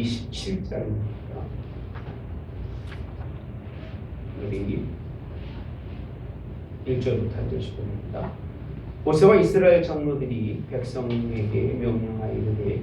27장입니다. 우리 1절부터 8절입니다. 모세와 이스라엘 장로들이 백성에게 명령하이르되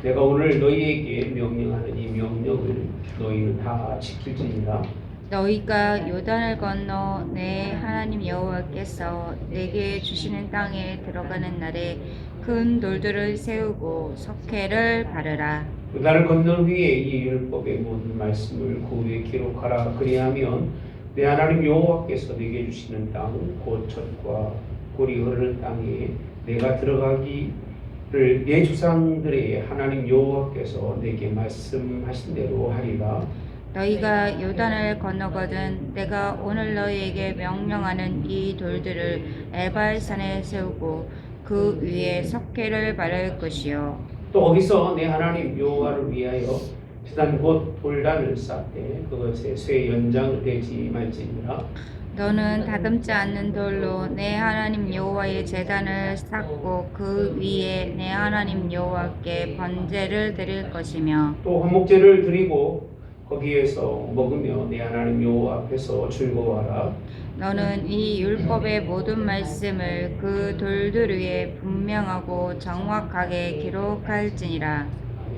내가 오늘 너희에게 명령하는 이 명령을 너희는 다 지킬지니라. 너희가 요단을 건너 내 하나님 여호와께서 내게 주시는 땅에 들어가는 날에 큰 돌들을 세우고 석회를 바르라. 요단을 건널 후에 이 율법의 모든 말씀을 그 위에 기록하라. 그리하면 내 하나님 여호와께서 내게 주시는 땅 곧 젖과 꿀이 흐르는 땅에 내가 들어가기를 내 조상들의 하나님 여호와께서 내게 말씀하신 대로 하리라. 너희가 요단을 건너거든 내가 오늘 너희에게 명령하는 이 돌들을 에발산에 세우고 그 위에 석회를 바를 것이요. 또 거기서 내 하나님 여호와를 위하여 제단 곧 돌단을 쌓되 그것에 쇠 연장을 대지 말지니라. 너는 다듬지 않는 돌로 내 하나님 여호와의 제단을 쌓고 그 위에 내 하나님 여호와께 번제를 드릴 것이며 또 화목제를 드리고 거기에서 먹으며 내 하나님 여호와 앞에서 즐거워하라. 너는 이 율법의 모든 말씀을 그 돌들 위에 분명하고 정확하게 기록할지니라.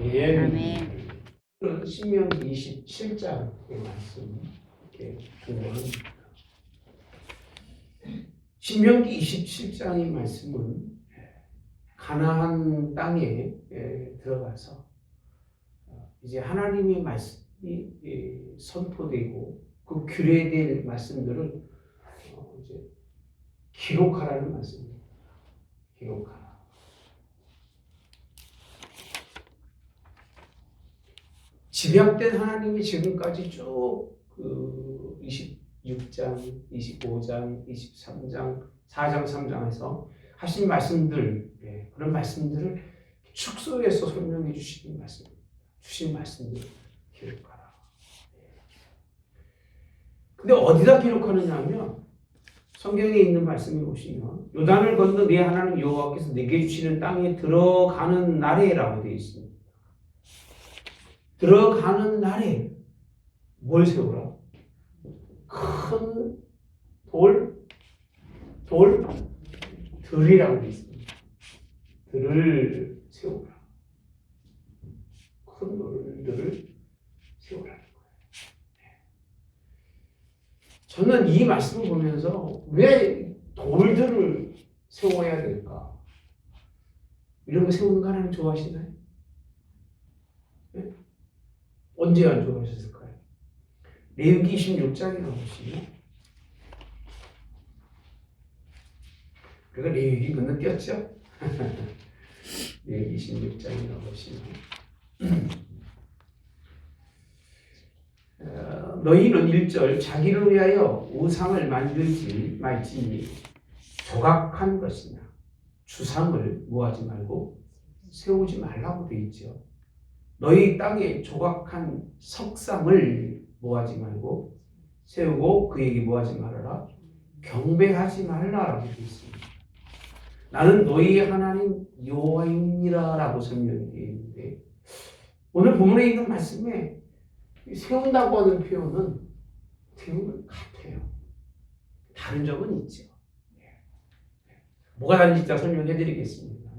아멘. 아멘. 신명기 27장의 말씀 이렇게 공부합니다. 신명기 27장의 말씀은 가나안 땅에 들어가서 이제 하나님의 말씀이 선포되고 그 규례될 말씀들을 이제 기록하라는 말씀입니다. 기록하라. 집약된 하나님이 지금까지 쭉 그 26장, 25장, 23장, 4장, 3장에서 하신 말씀들, 그런 말씀들을 축소해서 설명해 주신 말씀입니다. 주신 말씀들 기록하라. 근데 어디다 기록하느냐 하면 성경에 있는 말씀을 보시면 요단을 건너 내 하나님 여호와께서 내게 주시는 땅에 들어가는 날에라고 되어 있습니다. 들어가는 날에 뭘 세우라? 큰 들이라고 되어 있습니다. 들을 세우라. 큰 돌들을 세우라는 거예요. 저는 이 말씀을 보면서 왜 돌들을 세워야 될까? 이런 거 세우는 거 하나님 좋아하시나요? 네? 언제 안 좋아하셨을까요? 레위기 26장에 나오시면 우리가 레위기 건너뛰었죠? 레위기 26장에 나오시면 너희는 1절 자기를 위하여 우상을 만들지 말지니 조각한 것이나 주상을 뭐하지 말고 세우지 말라고 되어 있죠. 너희 땅에 조각한 석상을 뭐하지 말고 세우고 그에게 뭐하지 말아라? 경배하지 말라라고 되어 있습니다. 나는 너희의 하나님 여호와이니라 라고 설명이 되어 있는데 오늘 본문에 있는 말씀에 세운다고 하는 표현은 대부분 같아요. 다른 점은 있죠. 뭐가 다른지 이따 설명해 드리겠습니다.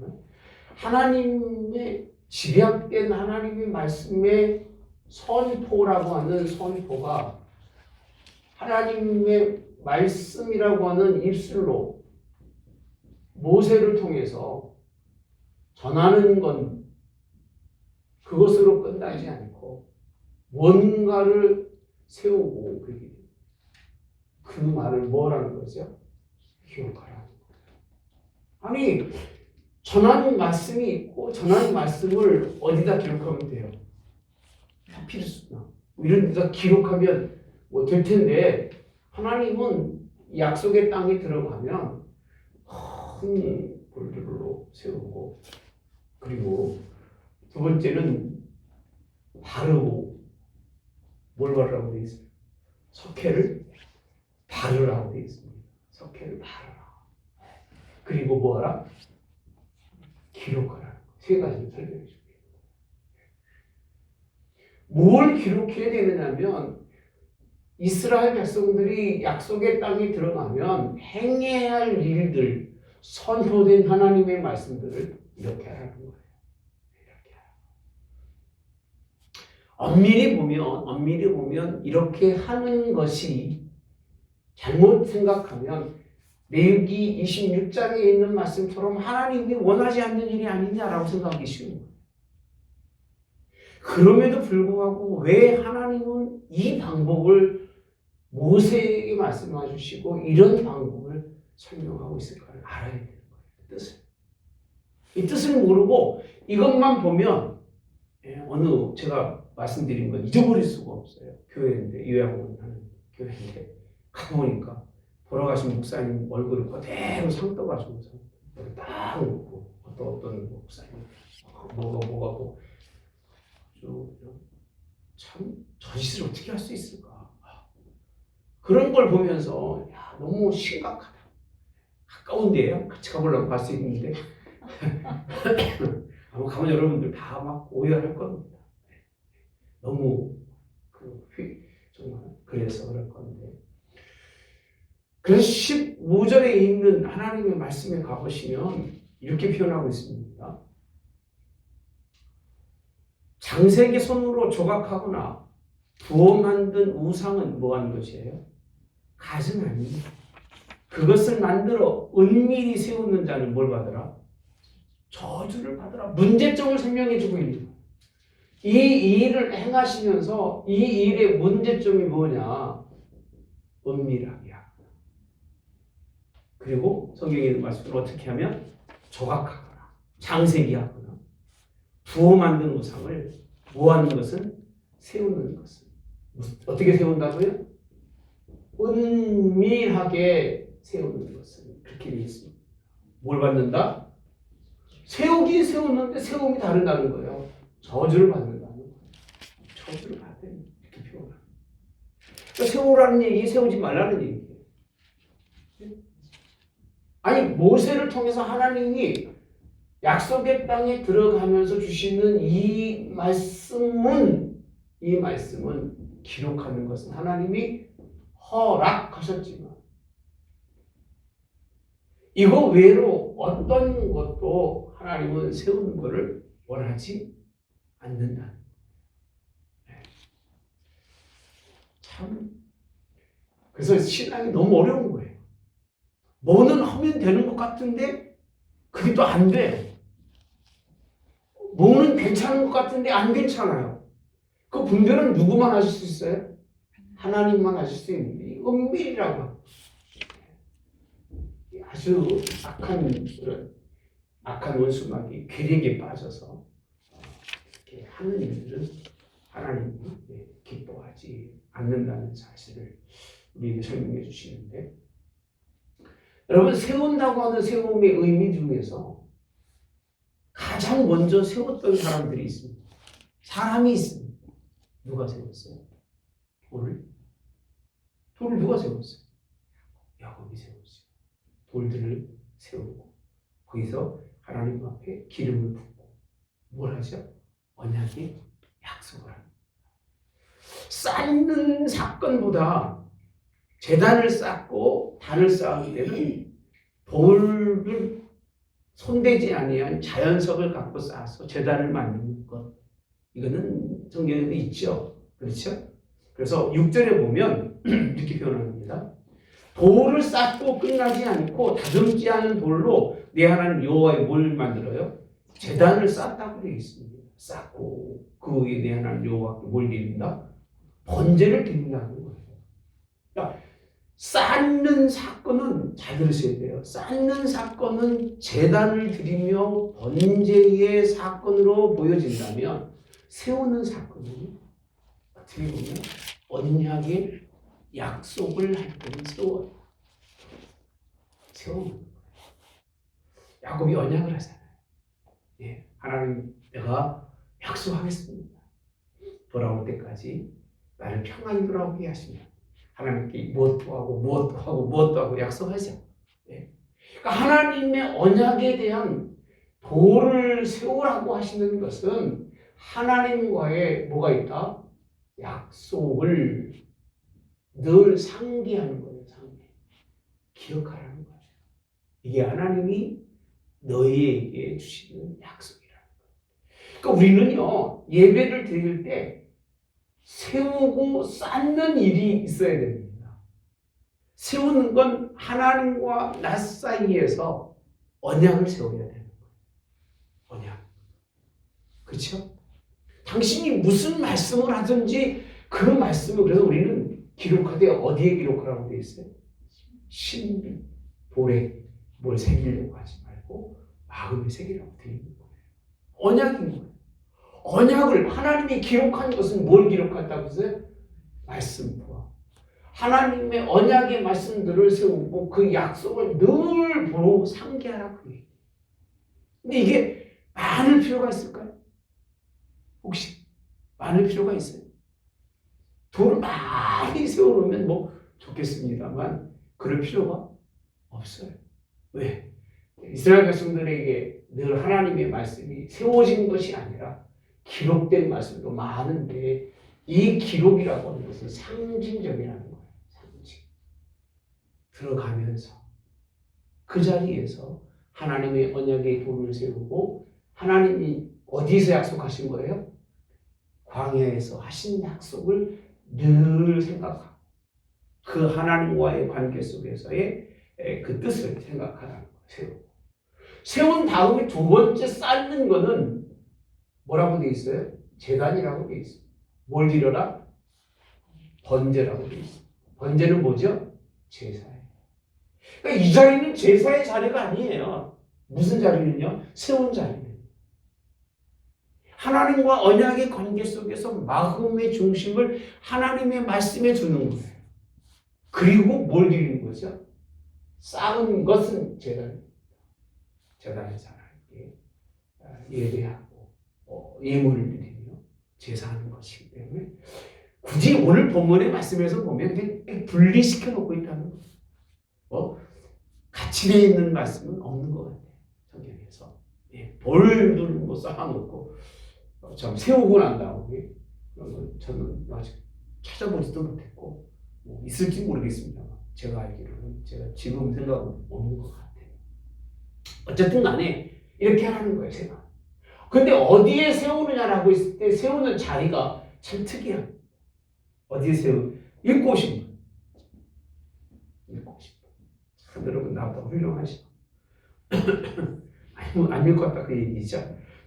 하나님의 집약된 하나님의 말씀의 선포라고 하는 선포가 하나님의 말씀이라고 하는 입술로 모세를 통해서 전하는 건 그것으로 끝나지 않고 뭔가를 세우고 그 말을 뭐라는 거죠? 기록하라는 거예요. 아니 전하는 말씀이 있고 전하는 말씀을 어디다 기록하면 돼요? 파피루스나 이런 데다 기록하면 뭐 될 텐데 하나님은 약속의 땅에 들어가면 큰 돌들로 세우고 그리고 두 번째는 바르고 뭘 바르라고 되어 있어요? 석회를 바르라고 되어 있습니다. 석회를 바르라. 그리고 뭐하라? 기록하라. 세 가지를 설명해 줄게요. 뭘 기록해야 되느냐면 이스라엘 백성들이 약속의 땅에 들어가면 행해야 할 일들, 선포된 하나님의 말씀들을 이렇게 하라는 거예요. 이렇게 하라고. 엄밀히 보면 이렇게 하는 것이 잘못 생각하면 레위기 26장에 있는 말씀처럼 하나님이 원하지 않는 일이 아니냐라고 생각하기 쉬운 거예요. 그럼에도 불구하고 왜 하나님은 이 방법을 모세에게 말씀해 주시고 이런 방법을 설명하고 있을까를 알아야 되는 거예요. 이 뜻을 모르고 이것만 보면 어느 제가 말씀드린 건 잊어버릴 수가 없어요. 교회인데 요양원 하는 교회인데 가보니까 돌아가신 목사님 얼굴을 그대로 상 떠가지고서 딱 놓고 어떤 목사님 뭐가 참 저 짓을 어떻게 할 수 있을까? 그런 걸 보면서 야, 너무 심각하다. 가까운데요. 같이 가보려고 갈 수 있는데 아마 가면 여러분들 다 막 오해할 겁니다. 너무 정말 그래서 그럴 건데. 그래서 15절에 있는 하나님의 말씀에 가보시면 이렇게 표현하고 있습니다. 장세기 손으로 조각하거나 부어 만든 우상은 뭐하는 것이에요? 가증 아닙니다. 그것을 만들어 은밀히 세우는 자는 뭘 받으라? 저주를 받으라. 문제점을 설명해주고 있는 거예요. 이 일을 행하시면서 이 일의 문제점이 뭐냐? 은밀하게 하거나. 그리고 성경에 있는 말씀을 어떻게 하면 조각하거나 장세기 하거나 부어 만든 우상을 뭐하는 것은 세우는 것은 어떻게 세운다고요? 은밀하게 세우는 것은 그렇게 되어 있습니다. 뭘 받는다? 세우긴 세우는데 세움이 다르다는 거예요. 저주를 받는다는 거예요. 저주를 받아요. 이렇게 표현합니다. 그러니까 세우라는 얘기, 세우지 말라는 얘기예요. 아니 모세를 통해서 하나님이 약속의 땅에 들어가면서 주시는 이 말씀은 기록하는 것은 하나님이 허락하셨지만 이거 외로 어떤 것도 하나님은 세우는 것을 원하지 않는다. 참 그래서 신앙이 너무 어려운 거예요. 뭐는 하면 되는 것 같은데 그게 또 안 돼요. 뭐는 괜찮은 것 같은데 안 괜찮아요. 그 분별은 누구만 하실 수 있어요? 하나님만 하실 수 있는데 은밀이라고 아주 악한 원수막이 괴력에 빠져서 이렇게 하는 일들은 하나님이 기뻐하지 않는다는 사실을 우리에게 설명해 주시는데 여러분 세운다고 하는 세움의 의미 중에서 가장 먼저 세웠던 사람들이 있습니다. 사람이 있습니다. 누가 세웠어요? 돌을 누가 세웠어요? 야곱이 세웠어요. 돌들을 세우고 거기서 하나님 앞에 기름을 붓고 뭘 하죠? 언약의 약속을 합니다. 쌓는 사건보다 제단을 쌓고 단을 쌓을 때는 돌을 손대지 아니한 자연석을 갖고 쌓아서 제단을 만드는 것 이거는 성경에도 있죠. 그렇죠? 그래서 6절에 보면 이렇게 표현합니다. 돌을 쌓고 끝나지 않고 다듬지 않은 돌로 내 하나님 여호와의 뭘 만들어요? 제단을 쌓았다고 되어 있습니다. 쌓고 그 위에 내 하나님 여호와께 뭘 드립니다? 번제를 드린다는 거예요. 그러니까 쌓는 사건은 잘 들으셔야 돼요. 쌓는 사건은 제단을 드리며 번제의 사건으로 보여진다면 세우는 사건은 어떻게 보면 언약의 약속을 할 때는 세우는 거예요. 야곱이 언약을 하잖아요. 예, 하나님 내가 약속하겠습니다. 돌아올 때까지 나를 평안히 돌아오게 하시면 하나님께 무엇도 하고 약속하죠. 예. 그러니까 하나님의 언약에 대한 돌을 세우라고 하시는 것은 하나님과의 뭐가 있다? 약속을 늘 상기하는 거예요. 상기. 기억하라는 거예요. 이게 하나님이 너희에게 주시는 약속이라는 거예요. 그러니까 우리는요, 예배를 드릴 때 세우고 쌓는 일이 있어야 됩니다. 세우는 건 하나님과 나 사이에서 언약을 세워야 되는 거예요. 언약. 그렇죠? 당신이 무슨 말씀을 하든지 그 말씀을, 그래서 우리는 기록하되 어디에 기록하라고 되어 있어요? 신비, 볼에 뭘 새기려고 하지 말고 마음에 새기라고 되어 있는 거예요. 언약인 거예요. 언약을 하나님이 기록한 것은 뭘 기록한다고 했어요? 말씀과 하나님의 언약의 말씀들을 세우고 그 약속을 늘 보고 상기하라 그 얘기. 근데 이게 많을 필요가 있을까요? 혹시 많을 필요가 있어요? 돈을 많이 세워놓으면 뭐 좋겠습니다만 그럴 필요가 없어요. 왜? 이스라엘 백성들에게 늘 하나님의 말씀이 세워진 것이 아니라 기록된 말씀도 많은데 이 기록이라고 하는 것은 상징적이라는 거예요. 상징. 들어가면서 그 자리에서 하나님의 언약의 돈을 세우고 하나님이 어디서 약속하신 거예요? 광야에서 하신 약속을 늘 생각하고 그 하나님과의 관계 속에서의 그 뜻을 생각하라는 거예요. 세운 다음에 두 번째 쌓는 거는 뭐라고 되어 있어요? 제단이라고 되어 있어요. 뭘 드려라? 번제라고 되어 있어요. 번제는 뭐죠? 제사예요. 그러니까 이 자리는 제사의 자리가 아니에요. 무슨 자리는요? 세운 자리는. 하나님과 언약의 관계 속에서 마음의 중심을 하나님의 말씀에 두는 거예요. 그리고 뭘 드리는 거죠? 쌓은 것은 제단입니다. 제단에서 하나님께 예배하고 예물을 드리며 제사하는 것이기 때문에 굳이 오늘 본문의 말씀에서 보면 그냥 분리시켜 놓고 있다는 거예요. 같이 되어 있는 말씀은 없는 것 같아요. 성경에서. 돌을 뭐 쌓아놓고 참 세우고 난 다음에 저는 아직 찾아보지도 못했고 뭐 있을지 모르겠습니다만 제가 알기로는 제가 지금 생각은 없는 것 같아요. 어쨌든 간에 이렇게 하는 거예요. 제가. 근데 어디에 세우느냐라고 했을 때 세우는 자리가 참 특이합니다. 어디에 읽고 오신 분. 읽고 오신 분. 참 여러분 나보다 훌륭하시죠. 안 읽었다 그 얘기죠.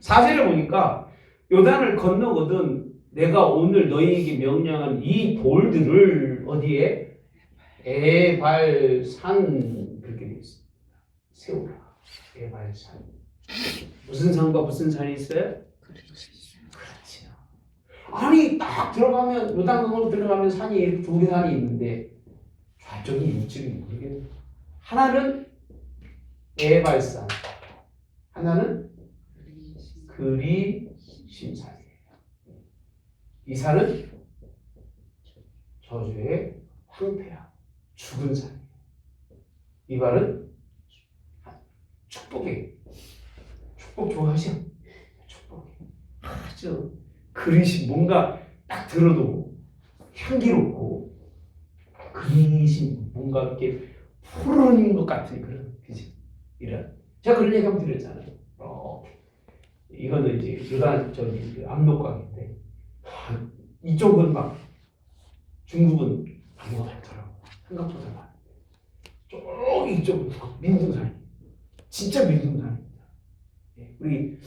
4절에 보니까 요단을 건너거든 내가 오늘 너희에게 명령한 이 돌들을 어디에? 에발산 그렇게 되어 있습니다. 세우라. 에발산. 무슨 산과 무슨 산이 있어요? 그렇죠. 아니 딱 들어가면 요단강으로 들어가면 산이 두 개 산이 있는데 좌쪽이 이쪽이 모르겠네요. 하나는 에발산, 하나는 그리심산이에요. 이 산은 저주의 황폐하고 죽은 산이에요. 이 발은 축복이에요. 축복 좋아하죠? 축복이에요. 아주 그리심 뭔가 딱 들어도 향기롭고 그리심 뭔가 이렇게 푸르는 것 같은 그런 그지? 이런 제가 그런 얘기 한번 드렸잖아요. 이거는 이제 요단 저기 압록강인데 이쪽은 막 중국은 나무가 많더라고. 생각보다 많은데 쭉 이쪽은 민둥산이 진짜 민둥산입니다. 우리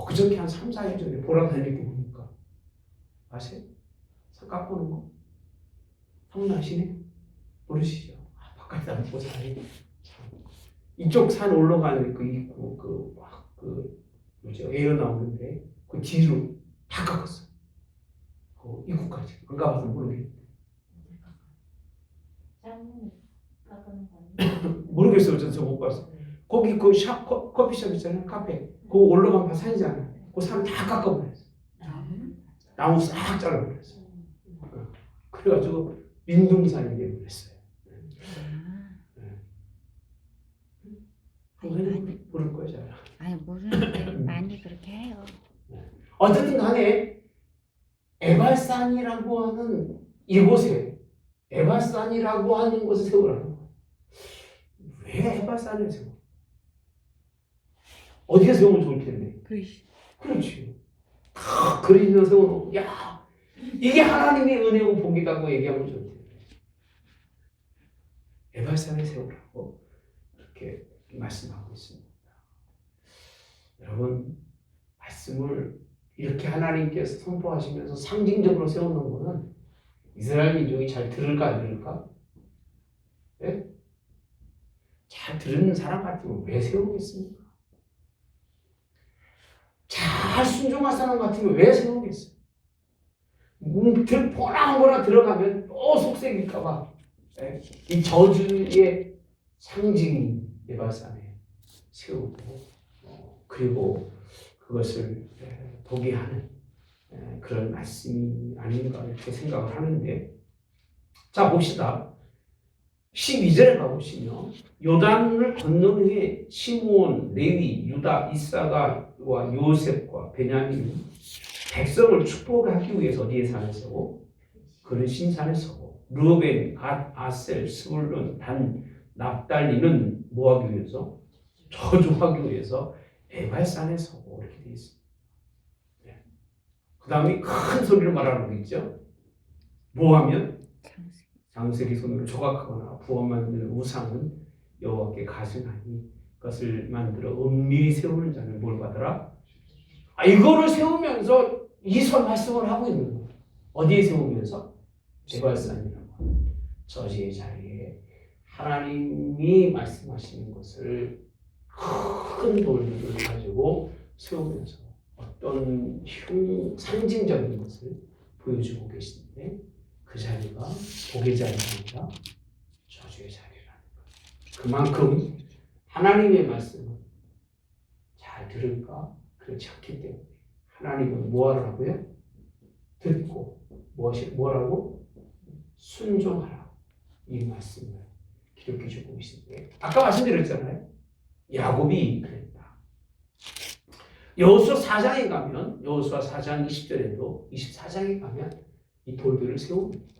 그저께 한 3, 4일 전에 보러 다닐 때 보니까 아세요? 삼각 보는 거? 성나시네? 모르시죠? 바깥에 안 보고 사니 이쪽 산 올라가는 그 입구 그 뭐죠? 에어 나오는데 그 뒤로 다 깎았어. 그 입구까지. 안 가봐서 모르겠는데. 모르겠어요. 저 못 봤어. 거기 그 커피숍 있잖아요. 카페. 그거 올라가면 산이잖아요. 그 산 다 깎아버렸어. 나무 싹 잘라버렸어. 그래가지고 민둥산이 되어버렸어요. 모를 거예요, 잘. 아니 모르는데 많이 그렇게 해요. 어쨌든 간에 에발산이라고 하는 이곳에 에발산이라고 하는 곳을 세우라는 거예요. 왜 에발산을 세워? 어디에 세우면 좋을 텐데? 그렇지. 다 그리스도 세워놓고 야 이게 하나님의 은혜고 복이라고 얘기하면 좋을 텐데 에발산을 세우라고 이렇게 말씀하고 있습니다. 여러분 말씀을 이렇게 하나님께서 선포하시면서 상징적으로 세우는 것은 이스라엘 민족이 잘 들을까 안 들을까? 네? 잘 듣는 사람 같으면 왜 세우겠습니까? 잘 순종할 사람 같으면 왜 세우겠어요? 뻔한 거나 들어가면 또 속색일까봐 네? 이 저주의 상징이 에발산에 세우고 그리고 그것을 보게 하는 그런 말씀이 아닌가 이렇게 생각을 하는데 자 봅시다. 12절에 가보시면 요단을 건넌 후에 시므온, 레위, 유다, 이사가와 요셉과 베냐민이 백성을 축복하기 위해서 어디에 산에 서고 그르신 산에 서고 르벤, 갓, 아셀, 스불론, 단, 납달리는 뭐 하기 위해서? 저주하기 위해서 에발산에 서고 이렇게 되어 있습니다. 그 다음에 큰 소리로 말하는 거 있죠. 뭐 하면? 장세기 손으로 조각하거나 부어 만드는 우상은 여호와께 가증하니 그것을 만들어 은밀히 세우는 자는 뭘 받으라? 이거를 세우면서 이선 말씀을 하고 있는 거예요. 어디에 세우면서? 에발산이라고 하는 저지의 자리에 하나님이 말씀하시는 것을 큰 돌들을 가지고 세우면서 어떤 상징적인 것을 보여주고 계신데 그 자리가 복의 자리가 아니라 저주의 자리라는 거예요. 그만큼 하나님의 말씀을 잘 들을까? 그렇지 않기 때문에 하나님은 뭐하라고요? 듣고 뭐라고? 순종하라. 이 말씀을 기록해 주고 계신데 아까 말씀드렸잖아요. 야곱이 그랬다. 여호수아 4장에 가면 여호수아 4장 20절에도 24장에 가면 이 돌들을 세웁니다.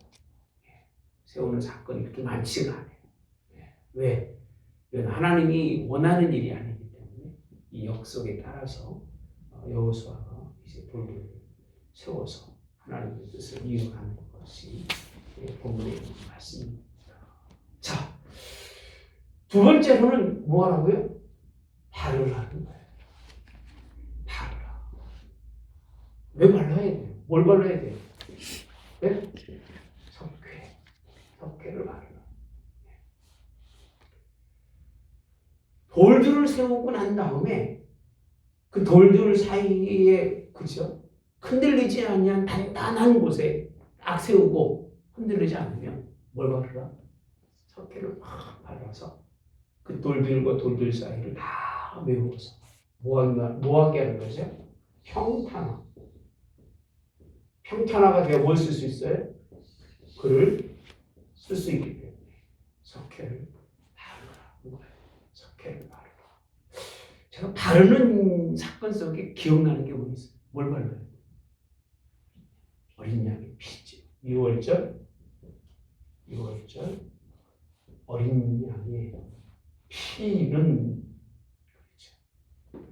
세우는 사건이 그렇게 많지가 않아요. 왜? 이건 하나님이 원하는 일이 아니기 때문에 이 역석에 따라서 여호수아가 이제 돌들을 세워서 하나님의 뜻을 이어가는 것이 본문의 말씀입니다. 자, 두 번째로는 뭐 하라고요? 바르라는 거예요. 바르라. 왜 발라야 돼요? 뭘 발라야 돼요? 네? 석회를 바르라. 돌들을 세우고 난 다음에 그 돌들 사이에 그죠? 흔들리지 않는 단단한 곳에 딱 세우고 흔들리지 않으면 뭘 바르라? 석회를 막 발라서 그 돌들과 돌들 사이를 다 메워서 뭐하게 하는 거죠? 평탄화가 되어 뭘 쓸 수 있어요? 글을 쓸 수 있기 때문에 석회를 바르라. 석회를 바르라. 제가 바르는 사건 속에 기억나는 게 뭐 있어요? 뭘 발라요? 어린 양의 피죠. 6월절 어린 양의 피는 그렇죠.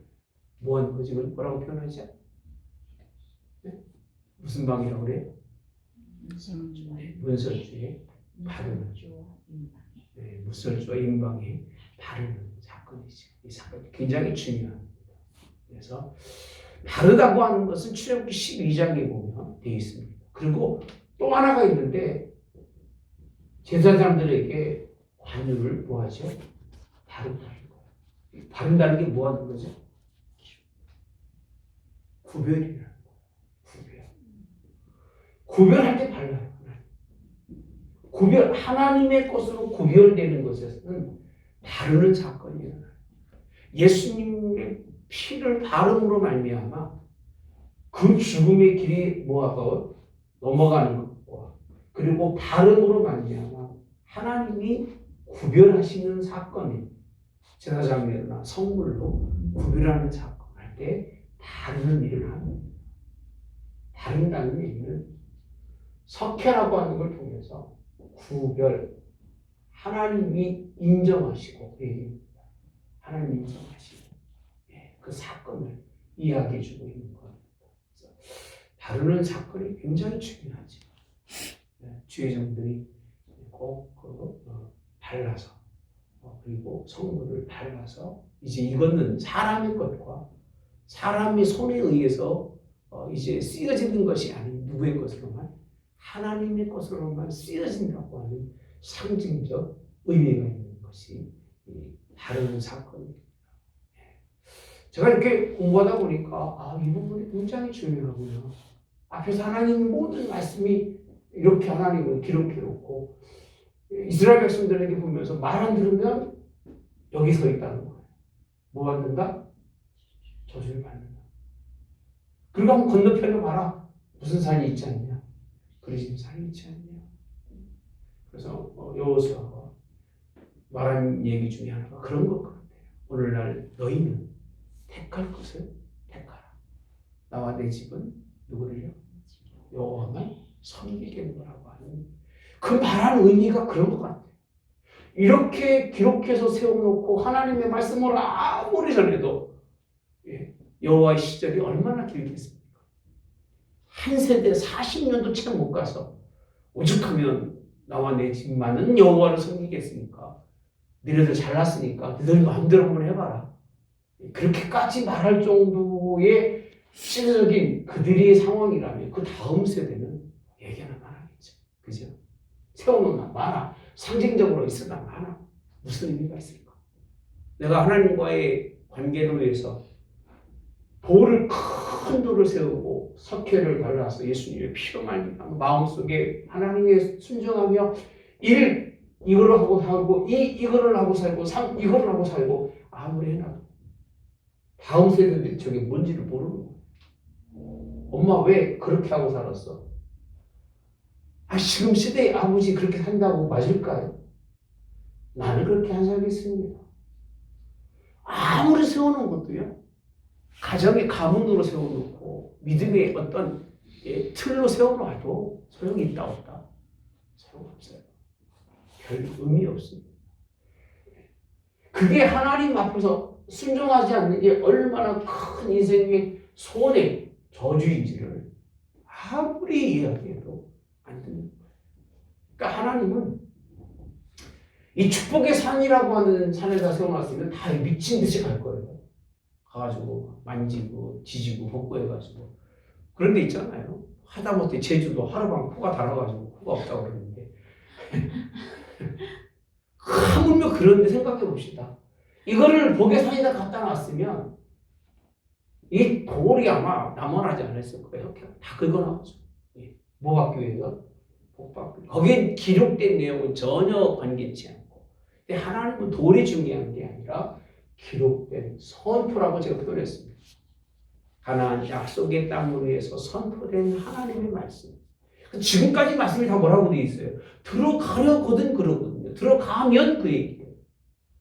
뭐 하는 거지? 뭐라고 표현하죠? 네? 무슨 방이라고 그래요? 문설주에 바르는 네, 문설주와 임방에 바르는 사건이죠. 이 사건이 굉장히 중요합니다. 그래서 바르다고 하는 것은 출애굽기 12장에 보면 되어 있습니다. 그리고 또 하나가 있는데 제사장들에게 관유를 뭐하죠? 바른다는 거예요. 바른다는 게 뭐하는 거죠? 구별이라는 거예요. 구별할 때 발라요. 하나님의 것으로 구별되는 것에서는 바르는 사건이 일어나요. 예수님의 피를 바름으로 말미암아 그 죽음의 길이 뭐하고 넘어가는 것과 그리고 바름으로 말미암아 하나님이 구별하시는 사건이 제사장이나 성물로 구별하는 사건 할 때 바르는 일을 합니다. 다룬다는 얘기는 석회라고 하는 걸 통해서 구별, 하나님이 인정하시고 얘기입니다. 하나님 인정하시고 그 사건을 이야기해 주고 있는 겁니다. 그래서 다루는 사건이 굉장히 중요하죠. 주의종들이 꼭 발라서 그리고 성물을 발라서 이제 이거는 사람의 것과 사람의 손에 의해서 이제 쓰여지는 것이 아닌 누구의 것으로만 하나님의 것으로만 쓰여진다고 하는 상징적 의미가 있는 것이 다루는 사건입니다. 제가 이렇게 공부하다 보니까 이 부분이 굉장히 중요하구나. 앞에서 하나님 모든 말씀이 이렇게 하나님은 기록해 놓고 이스라엘 백성들에게 보면서 말 안 들으면 여기 서 있다는 거예요. 뭐 받는다? 저주를 받는다. 그리고 한번 건너편에 봐라. 무슨 산이 있지 않냐? 그리심 산이 있지 않냐? 그래서 여호수아가 말한 얘기 중에 하나가 그런 것 같아요. 오늘날 너희는 택할 것을 택하라. 나와 내 집은 누구를요? 여호와만 섬기겠노라고 하는 그 말한 의미가 그런 것 같아요. 이렇게 기록해서 세워놓고 하나님의 말씀을 아무리 전해도 여호와의 시절이 얼마나 길겠습니까? 한 세대 40년도 채 못 가서 오죽하면 나와 내 집만은 여호와를 섬기겠습니까? 너희들 잘났으니까 너희들 마음대로 한번 해봐라. 그렇게까지 말할 정도의 시대적인 그들의 상황이라면 그 다음 세대는 얘기하나 말하겠죠. 그죠? 세워놓나 마나 상징적으로 있으나 마나 무슨 의미가 있을까? 내가 하나님과의 관계를 위해서 큰 돌을 세우고 석회를 발라서 예수님의 피로 말미암아 마음속에 하나님의 순종하며 이거를 하고 살고 이거를 하고 살고 이거를 하고 살고 아무리 해놔도 다음 세대들이 저게 뭔지를 모르는 거예요. 엄마 왜 그렇게 하고 살았어? 지금 시대의 아버지 그렇게 산다고 맞을까요? 나는 그렇게 안 살겠습니다. 아무리 세워놓은 것도요. 가정의 가문으로 세워놓고 믿음의 어떤 틀로 세워놔도 소용이 있다 없다? 소용없어요. 별 의미 없습니다. 그게 하나님 앞에서 순종하지 않는 게 얼마나 큰 인생의 손해, 저주인지를 아무리 이야기해도 안 듣는 거예요. 그러니까 하나님은 이 축복의 산이라고 하는 산에다 세워놨으면 다 미친 듯이 갈 거예요. 가가지고 만지고 지지고 복구해가지고 그런 데 있잖아요. 하다못해 제주도 하루방 코가 달아가지고 코가 없다고 그러는데 하물며 그런데 생각해 봅시다. 이거를 복의산에다 갖다 놨으면 이 돌이 아마 남원하지 않았을 거예요. 다 긁어나가죠. 뭐학교에서 복받교. 거기에 기록된 내용은 전혀 관계치 않고, 근데 하나님은 돌이 중요한 게 아니라 기록된 선포라고 제가 표현했습니다. 가나안 약속의 땅을 위해서 선포된 하나님의 말씀. 지금까지 말씀이 다 뭐라고 되어 있어요? 들어가려거든 그러거든요. 들어가면 그 얘기예요.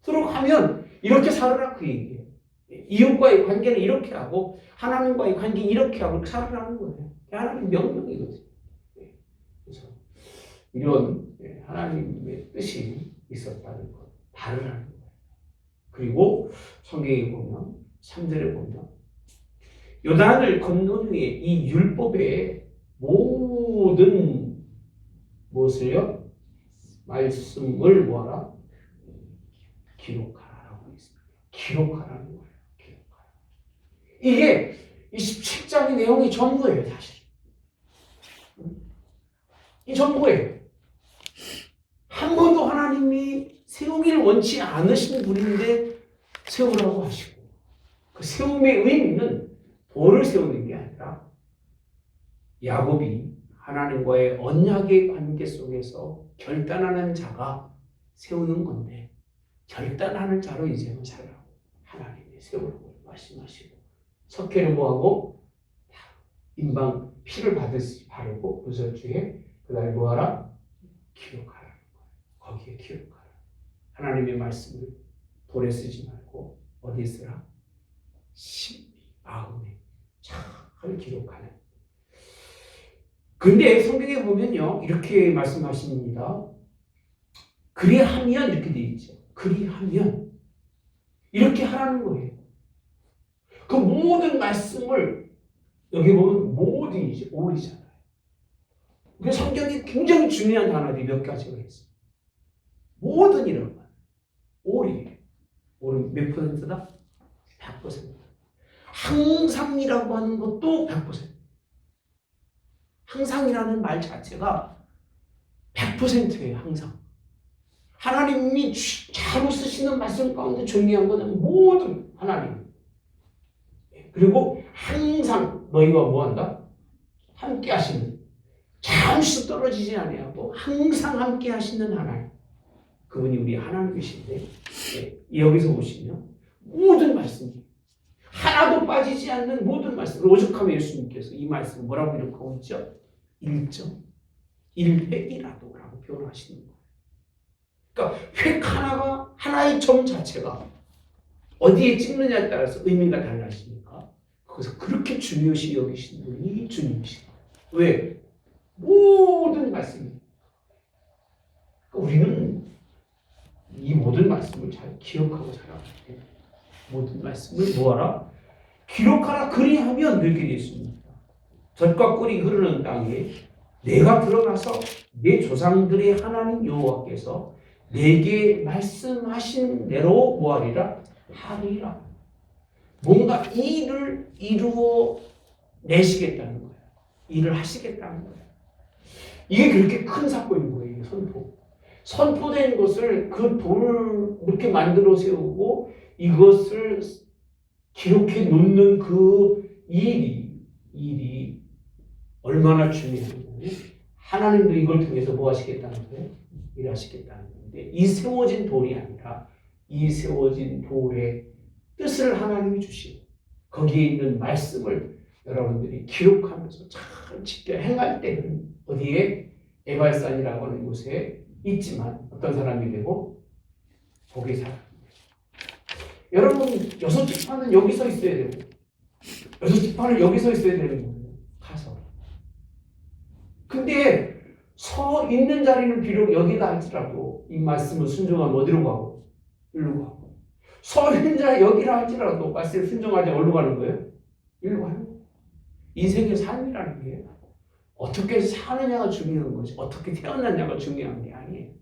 들어가면 이렇게 살아라 그 얘기예요. 이웃과의 관계는 이렇게 하고 하나님과의 관계는 이렇게 하고 살아라는 거예요. 하나님 명령이거든요. 그래서 이런 하나님의 뜻이 있었다는 것, 다르라는 거예요. 그리고 성경에 보면 3절에 보면 요단을 건넌 후에 이 율법의 모든 무엇을요? 말씀을 뭐하라? 기록하라라고 있습니다. 기록하라는 거예요. 기록하라. 이게 27장의 내용이 전부예요, 사실. 이 전부예요. 한 번도 하나님이 세우기를 원치 않으신 분인데 세우라고 하시고, 그 세움의 의미는 돌을 세우는 게 아니라 야곱이 하나님과의 언약의 관계 속에서 결단하는 자가 세우는 건데, 결단하는 자로 이제는 살라고 하나님이 세우라고 말씀하시고, 석회를 뭐하고 인방 피를 받으시 바르고 부설주에 그다음에 뭐하라? 기록하라는 거예요. 거기에 기록하라. 하나님의 말씀을 돌에 쓰지 말고 어디에 쓰라? 마음에 잘 기록하는. 근데 성경에 보면요, 이렇게 말씀하십니다. 그리하면 이렇게 되어 있죠. 그리하면 이렇게 하라는 거예요. 그 모든 말씀을 여기 보면 모든이지 올이잖아요. 근데 성경이 굉장히 중요한 단어들이 몇 가지가 있어요. 모든이라고 말. 올이에요. 올은 몇 %다? 100%. 항상이라고 하는 것도 100%. 항상이라는 말 자체가 100%예요. 항상. 하나님이 자로 쓰시는 말씀 가운데 중요한 것은 모든 하나님. 그리고 항상 너희와 뭐한다? 함께 하시는. 잠시 떨어지지 아니하고 항상 함께 하시는 하나님. 그분이 우리 하나님이신데 여기서 보시면 모든 말씀이 하나도 빠지지 않는 모든 말씀. 오죽하면 예수님께서 이 말씀을 뭐라고 기록하고 있죠? 1.1획이라도 라고 표현하시는 거예요. 그러니까 획 하나가 하나의 점 자체가 어디에 찍느냐에 따라서 의미가 달라지니까 그래서 그렇게 중요시 여기시는 분이 주님이시다. 왜? 모든 말씀이 그러니까 우리는 이 모든 말씀을 잘 기억하고 살아가야 돼. 모든 말씀을 뭐하라? 기록하라. 그리하면 늘게 되었습니다. 젖과 꿀이 흐르는 땅에 내가 들어가서 내 조상들의 하나님 여호와께서 내게 말씀하신 대로 뭐하리라? 하리라. 뭔가 일을 이루어 내시겠다는 거예요. 일을 하시겠다는 거예요. 이게 그렇게 큰 사건인 거예요. 선포. 선포된 것을 그 돌을 이렇게 만들어 세우고 이것을 기록해 놓는 그 일이 얼마나 중요한 거예요. 하나님도 이걸 통해서 뭐 하시겠다는 거예요? 일하시겠다는 건데 이 세워진 돌이 아니라 이 세워진 돌의 뜻을 하나님이 주시고 거기에 있는 말씀을 여러분들이 기록하면서 잘 지켜 행할 때는 어디에? 에발산이라고 하는 곳에 있지만 어떤 사람이 되고 복의 사람. 여러분 6지파는 여기 서 있어야 되고 6지파는 여기 서 있어야 되는 거예요. 가서. 근데 서 있는 자리는 비록 여기다 할지라도 이 말씀을 순종하면 어디로 가고? 일로 가고. 서 있는 자리 여기라 할지라도 말씀을 순종하지 어디로 가는 거예요? 일로 가는 거예요. 인생의 삶이라는 게 어떻게 사느냐가 중요한 것이 어떻게 태어났냐가 중요한 게 아니에요.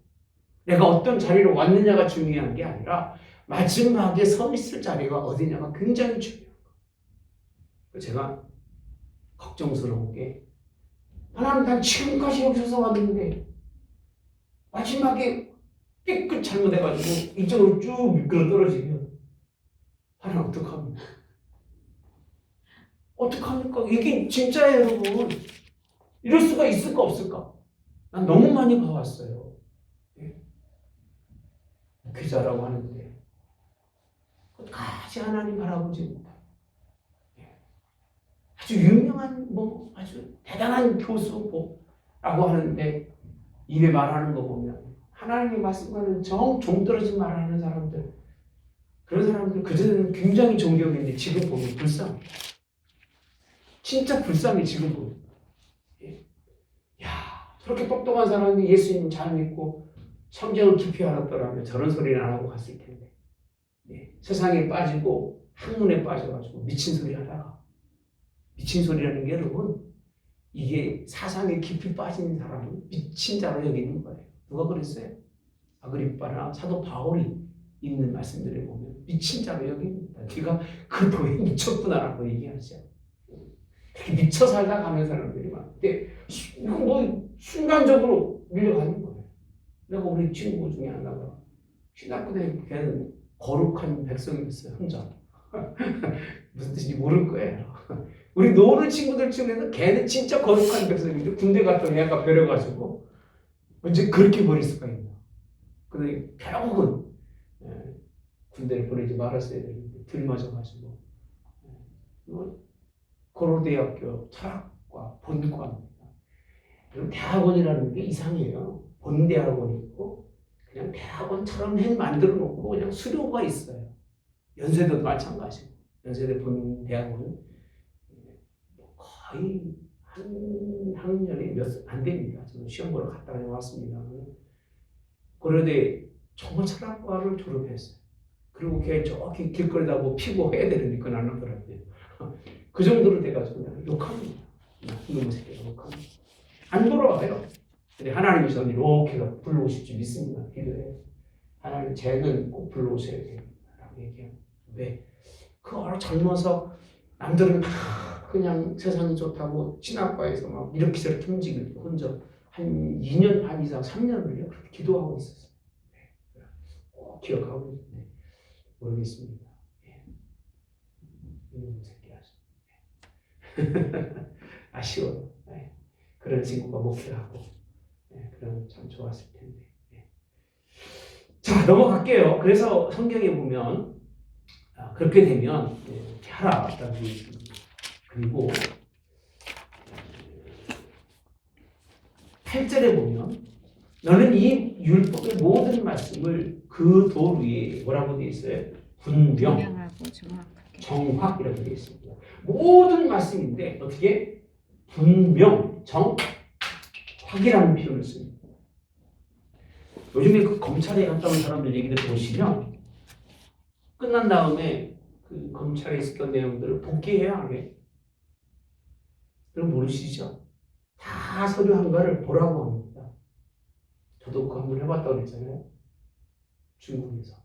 내가 어떤 자리로 왔느냐가 중요한 게 아니라 마지막에 서 있을 자리가 어디냐가 굉장히 중요한 거예요. 제가 걱정스러운 게 하나님 난 지금까지 여기서 왔는데 마지막에 삐끗 잘못해가지고 이쪽으로 쭉 미끄러 떨어지면 하나님 어떡합니까? 어떡합니까? 이게 진짜예요 여러분. 이럴 수가 있을까 없을까? 난 너무 많이 봐왔어요. 목회자라고 하는데 끝까지 하나님 바라보지 못하고 아주 유명한 아주 대단한 교수라고 하는데 입에 말하는 거 보면 하나님의 말씀과는 정 떨어진 말을 하는 사람들 그런 사람들 그전에는 굉장히 존경했는데 지금 보면 불쌍해. 진짜 불쌍해 지금 보면. 저렇게 똑똑한 사람이 예수님 잘 믿고 성경을 깊이 알았더라면 저런 소리는 안 하고 갔을 텐데 세상에 빠지고 학문에 빠져가지고 미친 소리 하다가 미친 소리라는 게 여러분 이게 사상에 깊이 빠진 사람은 미친 자로 여기는 거예요. 누가 그랬어요? 아그리빠나 사도 바울이 있는 말씀들에 보면 미친 자로 여깁니다. 네가 그 도에 미쳤구나라고 얘기하죠. 그렇게 미쳐 살다 가는 사람들이 많은데 순간적으로 밀려가는 거예요. 내가 우리 친구 중에 하나가 신학교 다니고 걔는 거룩한 백성이었어요. 혼자. 무슨 뜻인지 모를 거예요. 우리 노는 친구들 중에는 걔는 진짜 거룩한 백성인데 군대 갔더니 얘가 배려가지고 언제 그렇게 버릴 수가 있나. 근데 결국은 군대를 보내지 말았어야 되는데 들맞아가지고 고려대학교 철학과 본과입니다. 대학원이라는 게 이상해요. 본대학원이 있고 그냥 대학원처럼 만들어 놓고 그냥 수료가 있어요. 연세대도 마찬가지고 연세대 본대학원은 거의 한 학년에 안 됩니다. 저는 시험 보러 갔다 왔습니다. 그런데 정말 철학과를 졸업했어요. 그리고 걔 저기 길거리다 뭐 피고 해야 되는데 그건 안 하더라고요. 그 정도로 돼가지고 내가 욕합니다. 이놈의 새끼가 욕합니다. 안 돌아와요. 근데 하나님이 저는 이렇게 불러오실 줄 믿습니다. 기도해. 하나님 쟤는 꼭 불러오셔야 돼요. 라고 얘기해요. 왜? 그 어려 젊어서 남들은 다 그냥 세상이 좋다고 진학과에서 막 이렇게 저렇게 움직이고 혼자 한 2년 반 이상 3년을요 그렇게 기도하고 있었어요. 꼭 기억하고 있는데 모르겠습니다. 이놈의 새끼 아쉬워요. 그런 친구가 목표하고 그러면 참 좋았을 텐데. 자, 넘어갈게요. 그래서 성경에 보면 그렇게 되면 이렇게 하라라고 있습니다. 그리고 8절에 보면 너는 이 율법의 모든 말씀을 그 돌 위에 뭐라고 되어 있어요? 분명하고 정확이라고 되어 있습니다. 모든 말씀인데 어떻게? 분명, 정확이라는 표현을 씁니다. 요즘에 그 검찰에 갔다 온 사람들 얘기를 보시면 끝난 다음에 그 검찰에 있었던 내용들을 복귀해야 하게. 그럼 모르시죠? 다 서류 한가를 보라고 합니다. 저도 그거 한번 해봤다고 그랬잖아요. 중국에서.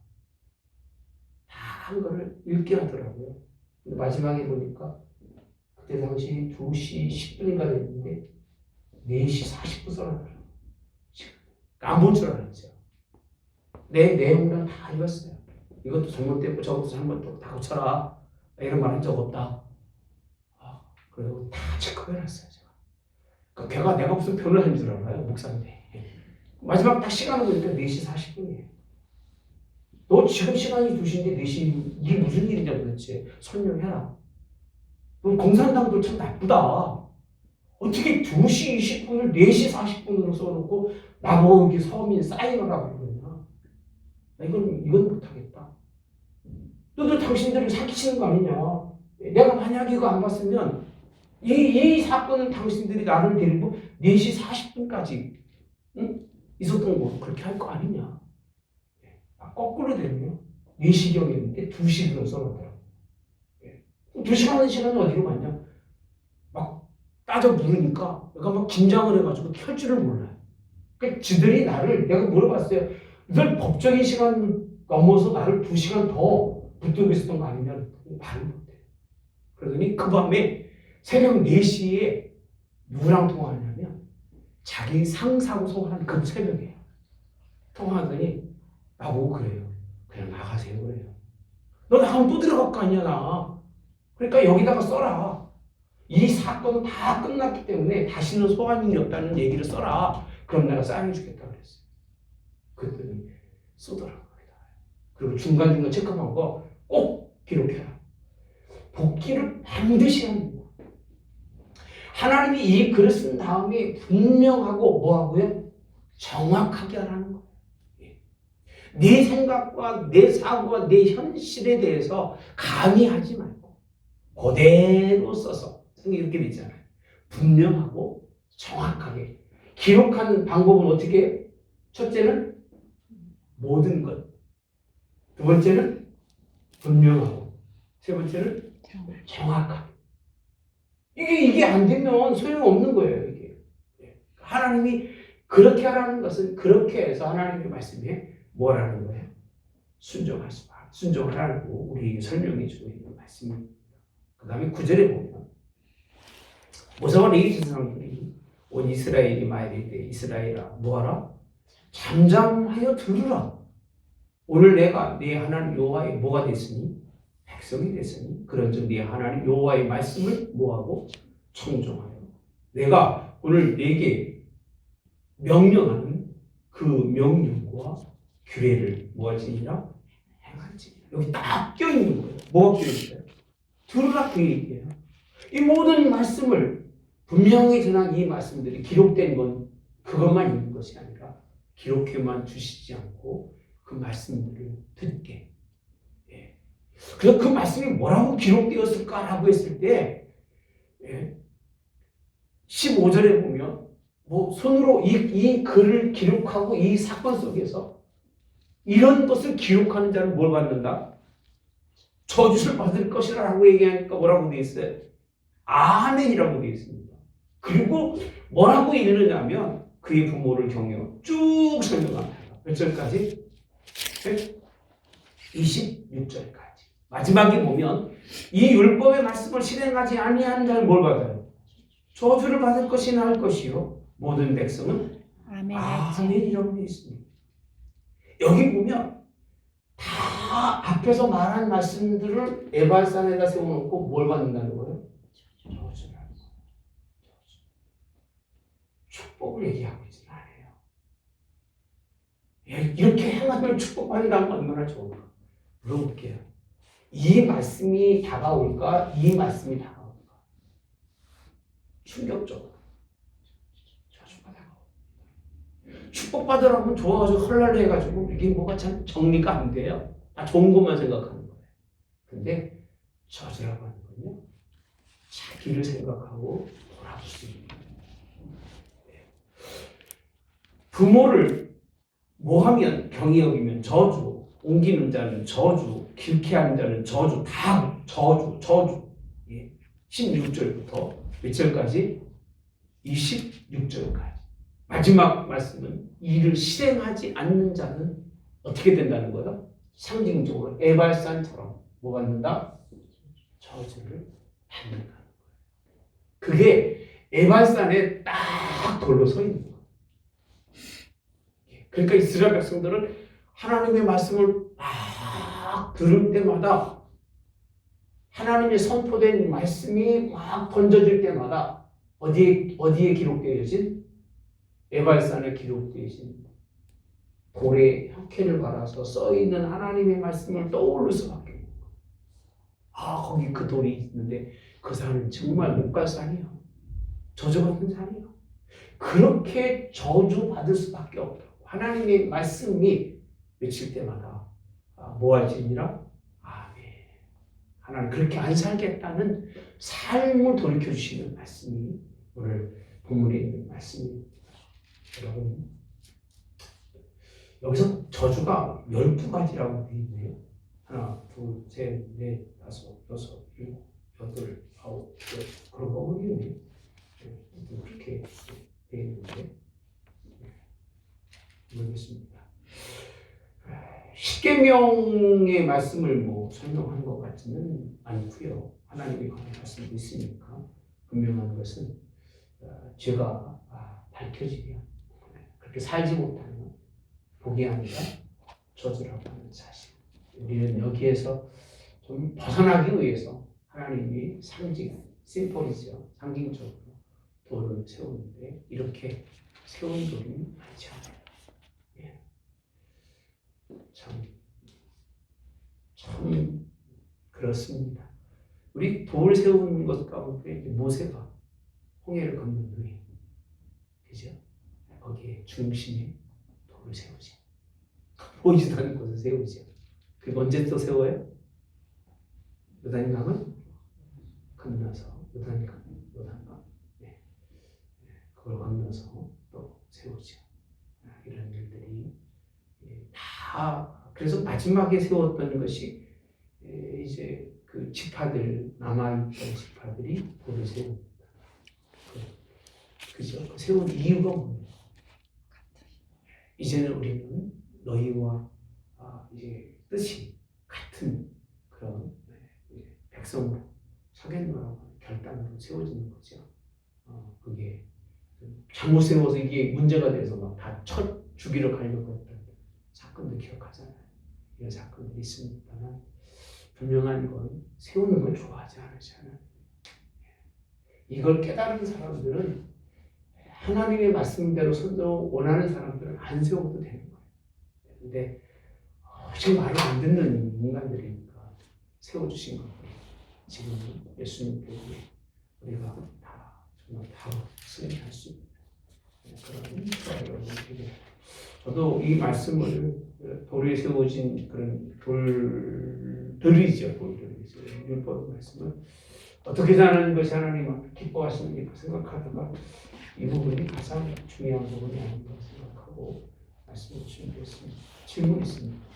다 한가를 읽게 하더라고요. 근데 마지막에 보니까 그때 당시 2시 10분인가 됐는데 4시 40분 써놨더라고요. 안 볼 줄 알았죠. 내 내용만 다 읽었어요. 이것도 잘못됐고 저것도 잘못됐고 다 고쳐라. 이런 말 한 적 없다. 그리고 다 체크해놨어요. 제가. 그러니까 걔가 내가 무슨 변호사인 줄 알아요. 목사인데. 마지막 딱 시간을 보니까 4시 40분이에요. 너 지금 시간이 2시인데 4시 이게 무슨 일이냐 도대체 설명해라. 너 공산당도 참 나쁘다. 어떻게 2시 20분을 4시 40분으로 써놓고 나보고 이렇게 서민 사인을 하고 그러냐. 이건 못하겠다. 너도 당신들을 사기치는 거 아니냐. 내가 만약 이거 안 봤으면 이 사건은 당신들이 나를 데리고 4시 40분까지 있었던 거 그렇게 할 거 아니냐. 거꾸로 되면 4시경이었는데 2시로 써놨더라고요. 2시간의 시간이 어디로 갔냐. 막 따져 물으니까 내가 막 긴장을 해가지고 켤 줄을 몰라요. 그러니까 지들이 나를 내가 물어봤어요. 늘 법적인 시간을 넘어서 나를 2시간 더 붙들고 있었던 거 아니냐. 말을 못해요. 그러더니 그 밤에 새벽 4시에 누구랑 통화하냐면 자기 상사하고 통화하는 그 새벽에 통화하더니 나보고 그래요. 그냥 나가세요 그래요. 너 나가면 또 들어갈 거 아니야 나. 그러니까 여기다가 써라. 이 사건은 다 끝났기 때문에 다시는 소환이 없다는 얘기를 써라. 그럼 내가 사인해주겠다 그랬어요. 그랬더니 쓰더라고요. 그리고 중간중간 체크한 거 꼭 기록해라. 복기를 반드시 합니다. 하나님이 이 글을 쓴 다음에 분명하고 뭐하고요? 정확하게 하라는 거예요. 네 생각과 내 사고와 내 현실에 대해서 감히 하지 말고 그대로 써서 성경이 이렇게 되어 있잖아요. 분명하고 정확하게 기록하는 방법은 어떻게 해요? 첫째는 모든 것, 두 번째는 분명하고, 세 번째는 정확하게. 이게 안 되면 소용없는 거예요. 이게 하나님이 그렇게 하라는 것은 그렇게 해서 하나님의 말씀에 뭐라는 거예요? 순종하라고 우리 설명해 주고 있는 말씀입니다. 그 다음에 9절에 보면 모세와 레위 조상들이 온 이스라엘이 말할 때 이스라엘아 뭐하라? 잠잠하여 들으라. 오늘 내가 네 하나님 여호와의 뭐가 됐으니? 백성이 됐으니 그런즉 네 하나님 여호와의 말씀을 뭐하고? 청종하여 내가 오늘 네게 명령하는 그 명령과 규례를 뭐하지니라? 행하지. 여기 딱 껴있는 거예요. 뭐가 껴있어요? 들으라 그 얘기예요. 이 모든 말씀을 분명히 전한 이 말씀들이 기록된 건 그것만 있는 것이 아니라 기록해만 주시지 않고 그 말씀들을 듣게. 그래서 그 말씀이 뭐라고 기록되었을까라고 했을 때 15절에 보면 뭐 손으로 이 글을 기록하고 이 사건 속에서 이런 것을 기록하는 자는 뭘 받는다? 저주를 받을 것이라고 얘기하니까 뭐라고 되어 있어요? 아멘이라고 되어 있습니다. 그리고 뭐라고 읽느냐면 그의 부모를 경외하고 쭉 설명합니다. 몇 절까지? 26절까지. 마지막에 보면 이 율법의 말씀을 실행하지 아니하는 자는 뭘 받아요? 저주를 받을 것이나 할 것이요. 모든 백성은 아멘이라고 되어 있습니다. 여기 보면 다 앞에서 말한 말씀들을 에발산에다 세워놓고 뭘 받는다는 거예요? 저주라는 거예요. 축복을 얘기하고 있지는 않아요. 이렇게 행하면 축복받는다면 얼마나 좋을까? 물어볼게요. 이 말씀이 다가올까? 이 말씀이 다가올까? 충격적으로 저주가 다가옵니다. 축복받으라면 좋아가지고 헐랄 해가지고 이게 뭐가 참 정리가 안 돼요. 다 좋은 것만 생각하는 거예요. 근데 저주라고 하는 건요, 자기를 생각하고 돌아보십니다. 부모를 뭐하면 경히 여기면 저주, 옮기는 자는 저주, 길게 하는 자는 저주, 다 저주. 16절부터 몇 절까지? 26절까지. 마지막 말씀은 이를 실행하지 않는 자는 어떻게 된다는 거예요? 상징적으로 에발산처럼 뭐 받는다? 저주를 받는다는 거예요. 그게 에발산에 딱 돌로 서 있는 거예요. 그러니까 이스라엘 백성들은 하나님의 말씀을 막 들을 때마다 하나님의 선포된 말씀이 막 번져질 때마다 어디에 기록되어진? 에발산에 기록되어진 돌에 혁회를 갈아서 써있는 하나님의 말씀을 떠올릴 수밖에 없는 거예요. 거기 그 돌이 있는데 그 산은 정말 못 갈 산이야. 저주받는 산이야. 그렇게 저주받을 수밖에 없다고. 하나님의 말씀이 외칠 때마다 뭐 할지니라? 아멘. 하나님 그렇게 안 살겠다는 삶을 돌이켜주시는 말씀이 오늘 본문에 있는 말씀입니다. 여러분, 여기서 저주가 12가지라고 되어 있네요. 하나, 둘, 셋, 넷, 다섯, 여섯, 일곱, 여덟, 아홉, 열. 그런 거 모르겠네요. 그렇게 되어 있는데 모르겠습니다. 십계명의 말씀을 뭐 설명한 것 같지는 않고요. 하나님의 말씀도 있으니까 분명한 것은 죄가 밝혀지면 그렇게 살지 못하면 복이 아니라 저주라고 하는 사실. 우리는 여기에서 좀 벗어나기 위해서 하나님이 심볼이죠. 상징적으로 돌을 세우는데 이렇게 세운 돌이 많지 않아요. 참 그렇습니다. 우리 돌 세우는 것 가운데 모세가 홍해를 건넌 후에, 그죠? 거기에 중심에 돌을 세우지. 보이지도 않는 곳을 세우지. 그리고 언제 또 세워요? 요단강을 건너서 요단강, 그걸 건너서 또 세우죠. 이런 일들이 다 그래서 마지막에 세웠던 것이 이제 그 지파들 남아있던 지파들이 돌을 세웁니다. 그죠? 그 세운 이유가 뭡니까? 이제는 우리는 너희와 이제 뜻이 같은 그런 백성으로 서겠노라고 결단으로 세워지는 거죠. 그게 잘못 세워서 이게 문제가 돼서 막 다 첫 주기를 가려고 했던 사건도 기억하잖아요. 이런 사건들이 있습니다만 분명한 건 세우는 걸 좋아하지 않으시잖아요. 이걸 깨달은 사람들은 하나님의 말씀대로 손도 원하는 사람들은 안 세워도 되는 거예요. 근데 지금 말을 안 듣는 인간들이니까 세워주신 거예요. 지금 예수님께서 우리가 다 정말 다 승리할 수 있는 그런 여러분에게 저도 이 말씀을 돌에 세워진 그런 돌들이죠. 율법 말씀을 어떻게 사는 것이 하나님 기뻐하시는지 생각하다가 이 부분이 가장 중요한 부분이 아닌가 생각하고 말씀을 준비했습니다. 질문 있습니다.